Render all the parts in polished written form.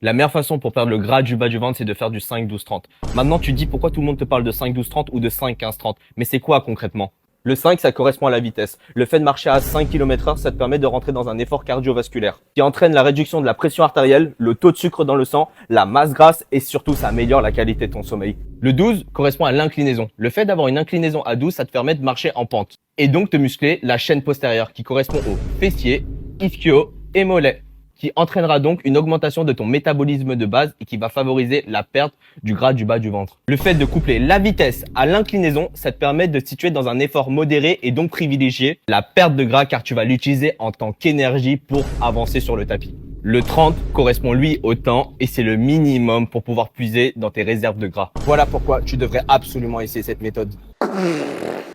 La meilleure façon pour perdre le gras du bas du ventre, c'est de faire du 5-12-30. Maintenant, tu te dis pourquoi tout le monde te parle de 5-12-30 ou de 5-15-30. Mais c'est quoi concrètement? Le 5, ça correspond à la vitesse. Le fait de marcher à 5 km/h, ça te permet de rentrer dans un effort cardiovasculaire qui entraîne la réduction de la pression artérielle, le taux de sucre dans le sang, la masse grasse et surtout, ça améliore la qualité de ton sommeil. Le 12 correspond à l'inclinaison. Le fait d'avoir une inclinaison à 12, ça te permet de marcher en pente et donc de muscler la chaîne postérieure qui correspond aux fessiers, ischio et mollets, qui entraînera donc une augmentation de ton métabolisme de base et qui va favoriser la perte du gras du bas du ventre. Le fait de coupler la vitesse à l'inclinaison, ça te permet de te situer dans un effort modéré et donc privilégier la perte de gras car tu vas l'utiliser en tant qu'énergie pour avancer sur le tapis. Le 30 correspond lui au temps et c'est le minimum pour pouvoir puiser dans tes réserves de gras. Voilà pourquoi tu devrais absolument essayer cette méthode.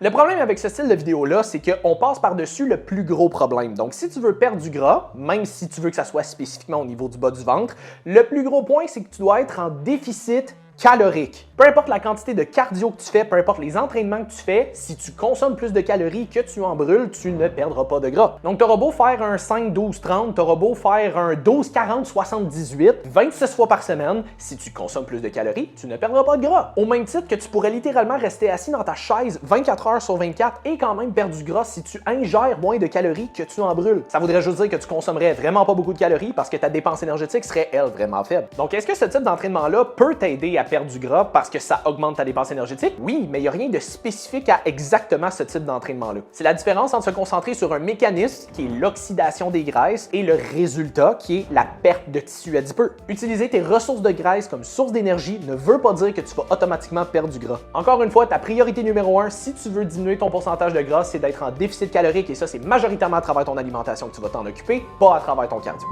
Le problème avec ce style de vidéo-là, c'est qu'on passe par-dessus le plus gros problème. Donc, si tu veux perdre du gras, même si tu veux que ça soit spécifiquement au niveau du bas du ventre, le plus gros point, c'est que tu dois être en déficit calorique. Peu importe la quantité de cardio que tu fais, peu importe les entraînements que tu fais, si tu consommes plus de calories que tu en brûles, tu ne perdras pas de gras. Donc, tu auras beau faire un 5-12-30, tu auras beau faire un 12-40-78, 26 fois par semaine, si tu consommes plus de calories, tu ne perdras pas de gras. Au même titre que tu pourrais littéralement rester assis dans ta chaise 24 heures sur 24 et quand même perdre du gras si tu ingères moins de calories que tu en brûles. Ça voudrait juste dire que tu consommerais vraiment pas beaucoup de calories parce que ta dépense énergétique serait, elle, vraiment faible. Donc, est-ce que ce type d'entraînement-là peut t'aider à perdre du gras parce que ça augmente ta dépense énergétique? Oui, mais il n'y a rien de spécifique à exactement ce type d'entraînement-là. C'est la différence entre se concentrer sur un mécanisme qui est l'oxydation des graisses et le résultat qui est la perte de tissu adipeux. Utiliser tes ressources de graisse comme source d'énergie ne veut pas dire que tu vas automatiquement perdre du gras. Encore une fois, ta priorité numéro 1, si tu veux diminuer ton pourcentage de gras, c'est d'être en déficit calorique et ça, c'est majoritairement à travers ton alimentation que tu vas t'en occuper, pas à travers ton cardio.